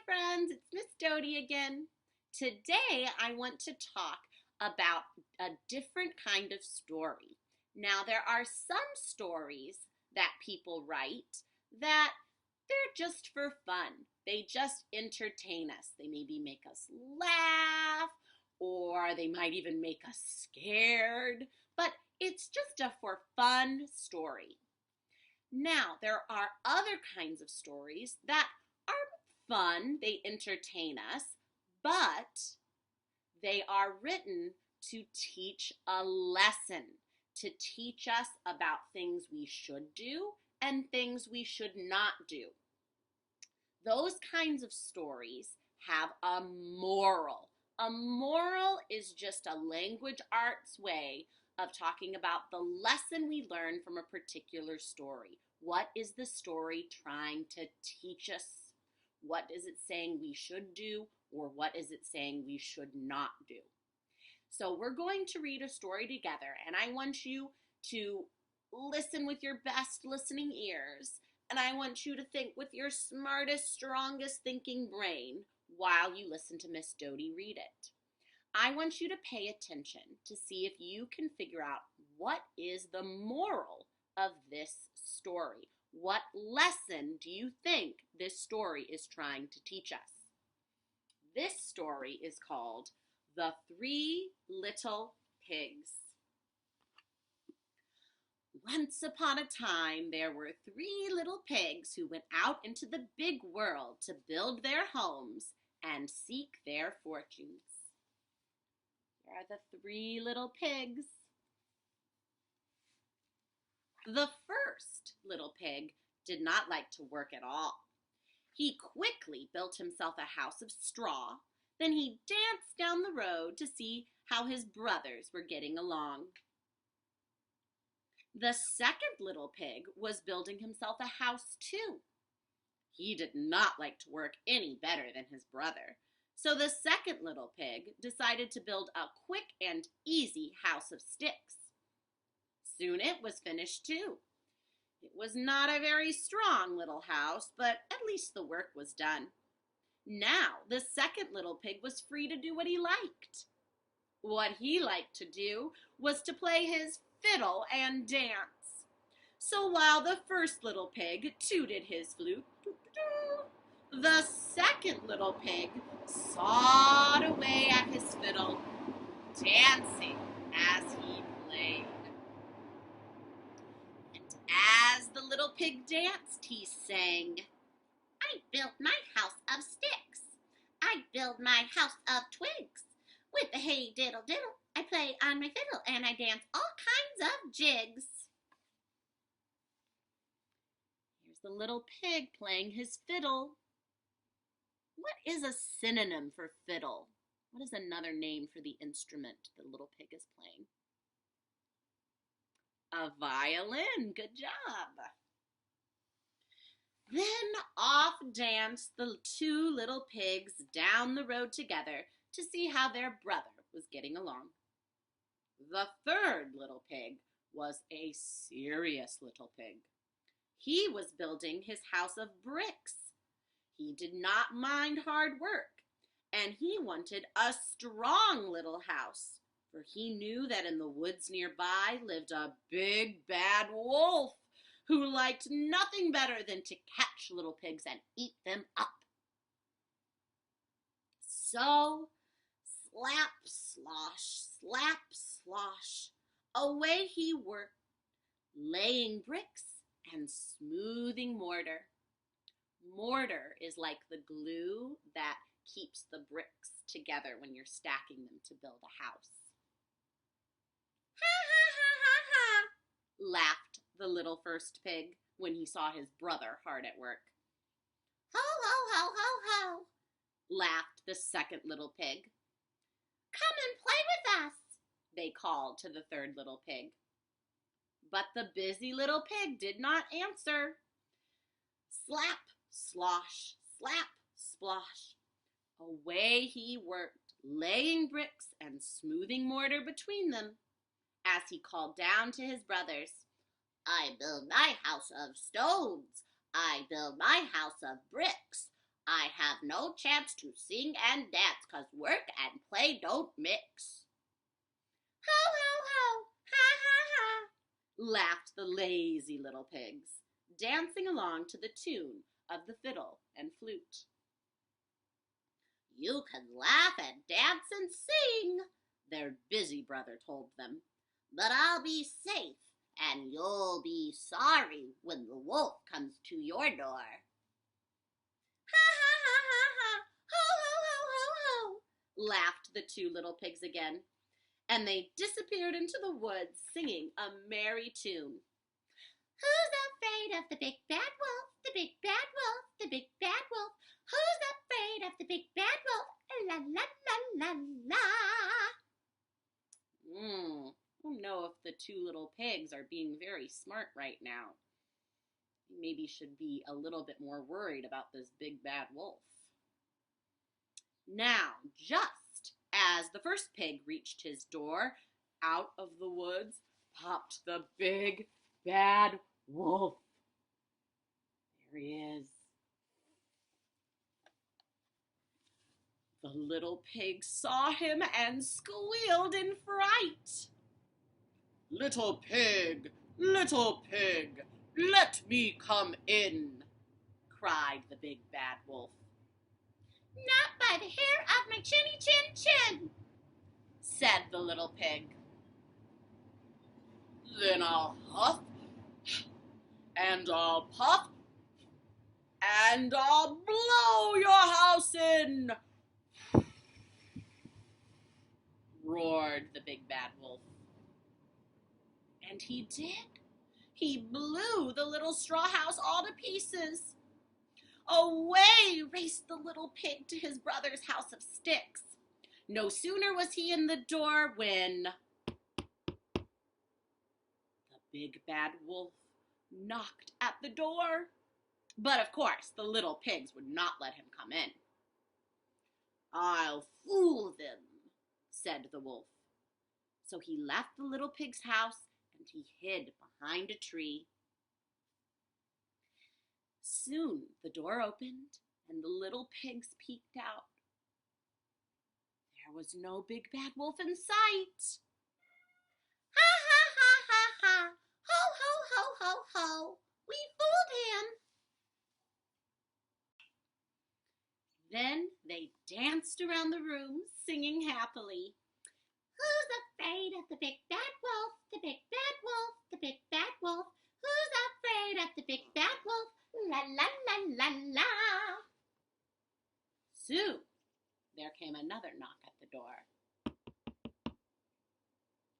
friends, it's Miss Doty again. Today I want to talk about a different kind of story. Now there are some stories that people write that they're just for fun. They just entertain us. They maybe make us laugh or they might even make us scared, but it's just a for fun story. Now, there are other kinds of stories that are fun, they entertain us, but they are written to teach a lesson, to teach us about things we should do and things we should not do. Those kinds of stories have a moral. A moral is just a language arts way of talking about the lesson we learn from a particular story. What is the story trying to teach us? What is it saying we should do, or what is it saying we should not do? So we're going to read a story together, and I want you to listen with your best listening ears, and I want you to think with your smartest, strongest thinking brain while you listen to Miss Doty read it. I want you to pay attention to see if you can figure out what is the moral of this story. What lesson do you think this story is trying to teach us? This story is called The Three Little Pigs. Once upon a time, there were three little pigs who went out into the big world to build their homes and seek their fortunes. Here are the three little pigs. The first little pig did not like to work at all. He quickly built himself a house of straw. Then he danced down the road to see how his brothers were getting along. The second little pig was building himself a house too. He did not like to work any better than his brother. So the second little pig decided to build a quick and easy house of sticks. Soon it was finished too. It was not a very strong little house, but at least the work was done. Now the second little pig was free to do what he liked. What he liked to do was to play his fiddle and dance. So while the first little pig tooted his flute, the second little pig sawed away at his fiddle, dancing as he played. And as the little pig danced, he sang, "I built my house of sticks. I build my house of twigs. With the hay diddle diddle, I play on my fiddle and I dance all kinds of jigs." Here's the little pig playing his fiddle. What is a synonym for fiddle? What is another name for the instrument the little pig is playing? A violin. Good job. Then off danced the two little pigs down the road together to see how their brother was getting along. The third little pig was a serious little pig. He was building his house of bricks. He did not mind hard work, and he wanted a strong little house, for he knew that in the woods nearby lived a big bad wolf who liked nothing better than to catch little pigs and eat them up. So, slap, slosh, away he worked, laying bricks and smoothing mortar. Mortar is like the glue that keeps the bricks together when you're stacking them to build a house. Ha ha ha ha ha, laughed the little first pig when he saw his brother hard at work. Ho ho ho ho ho, laughed the second little pig. Come and play with us, they called to the third little pig. But the busy little pig did not answer. Slap, slosh, slap, splosh. Away he worked, laying bricks and smoothing mortar between them, as he called down to his brothers, "I build my house of stones. I build my house of bricks. I have no chance to sing and dance, 'cause work and play don't mix." "Ho, ho, ho! Ha, ha, ha!" laughed the lazy little pigs, dancing along to the tune of the fiddle and flute. "You can laugh and dance and sing," their busy brother told them, "but I'll be safe, and you'll be sorry when the wolf comes to your door." "Ha, ha, ha, ha, ha! Ho, ho, ho, ho, ho!" laughed the two little pigs again, and they disappeared into the woods singing a merry tune. "Who's afraid of the big bad wolf, the big bad wolf, the big bad wolf? Who's afraid of the big bad wolf? La, la, la, la, la." I don't know if the two little pigs are being very smart right now. Maybe should be a little bit more worried about this big bad wolf. Now, just as the first pig reached his door, out of the woods popped the big bad wolf. There he is. The little pig saw him and squealed in fright. Little pig, let me come in," cried the big bad wolf. "Not by the hair of my chinny chin chin," said the little pig. "Then I'll huff, and I'll puff, and I'll blow your house in," roared the big bad wolf. And he did. He blew the little straw house all to pieces. Away raced the little pig to his brother's house of sticks. No sooner was he in the door when the big bad wolf knocked at the door. But of course, the little pigs would not let him come in. "I'll fool them," said the wolf. So he left the little pig's house and he hid behind a tree. Soon the door opened and the little pigs peeked out. There was no big bad wolf in sight. "Ha, ha, ha, ha, ha! Ho, ho, ho, ho, ho! We fooled him!" Then they danced around the room, singing happily. "Who's afraid of the big bad wolf, the big bad wolf, the big bad wolf? Who's afraid of the big bad wolf? La, la, la, la, la." Soon there came another knock at the door.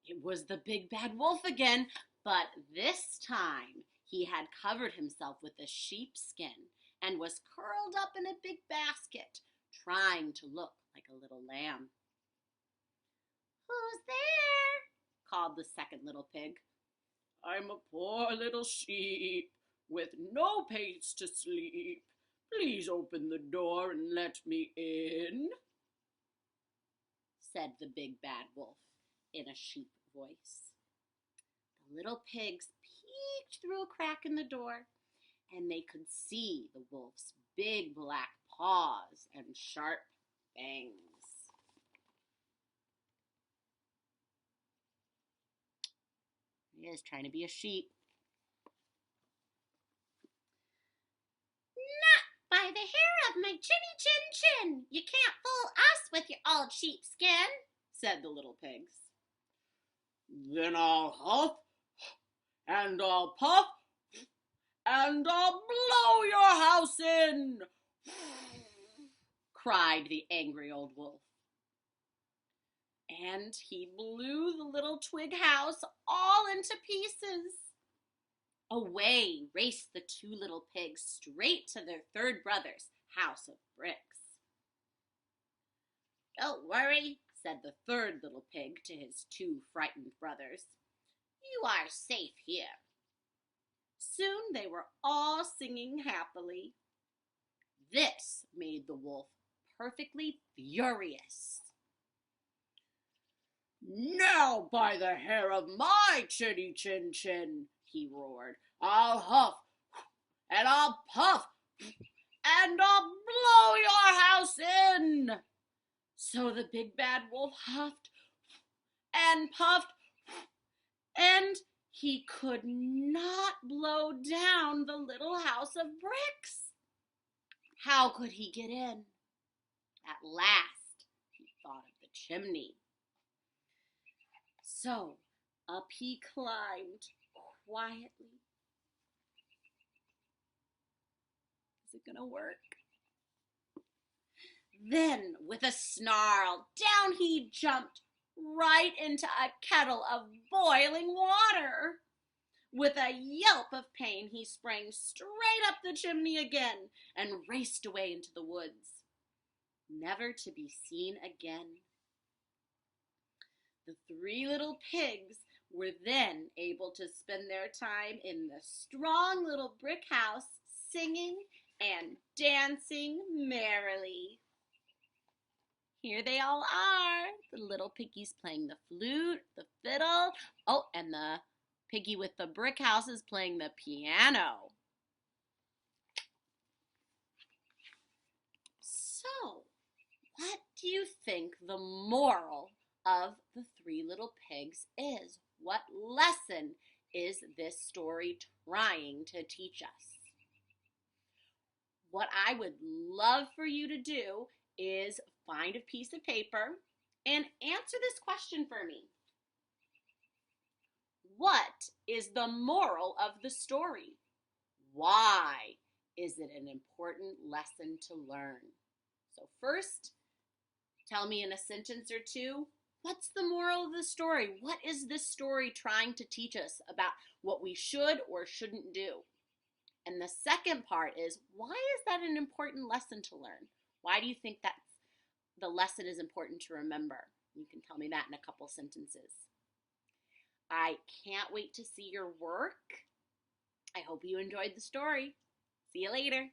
It was the big bad wolf again, but this time he had covered himself with a sheepskin and was curled up in a big basket, trying to look like a little lamb. "Who's there?" called the second little pig. "I'm a poor little sheep with no place to sleep. Please open the door and let me in," said the big bad wolf in a sheep voice. The little pigs peeked through a crack in the door, and they could see the wolf's big black paws and sharp fangs. He is trying to be a sheep. "Not by the hair of my chinny chin chin! You can't fool us with your old sheepskin," said the little pigs. "Then I'll huff, and I'll puff, and I'll blow your house in," cried the angry old wolf. And he blew the little twig house all into pieces. Away raced the two little pigs straight to their third brother's house of bricks. "Don't worry," said the third little pig to his two frightened brothers. "You are safe here." Soon they were all singing happily. This made the wolf perfectly furious. "Now by the hair of my chinny chin chin," he roared, "I'll huff, and I'll puff, and I'll blow your So the big bad wolf huffed and puffed, and he could not blow down the little house of bricks. How could he get in? At last, he thought of the chimney. So up he climbed quietly. Is it gonna work? Then, with a snarl, down he jumped right into a kettle of boiling water. With a yelp of pain, he sprang straight up the chimney again and raced away into the woods, never to be seen again. The three little pigs were then able to spend their time in the strong little brick house, singing and dancing merrily. Here they all are, the little piggies playing the flute, the fiddle, oh, and the piggy with the brick house is playing the piano. So, what do you think the moral of the three little pigs is? What lesson is this story trying to teach us? What I would love for you to do is find a piece of paper and answer this question for me. What is the moral of the story? Why is it an important lesson to learn? So first, tell me in a sentence or two, what's the moral of the story? What is this story trying to teach us about what we should or shouldn't do? And the second part is, why is that an important lesson to learn? Why do you think that the lesson is important to remember? You can tell me that in a couple sentences. I can't wait to see your work. I hope you enjoyed the story. See you later.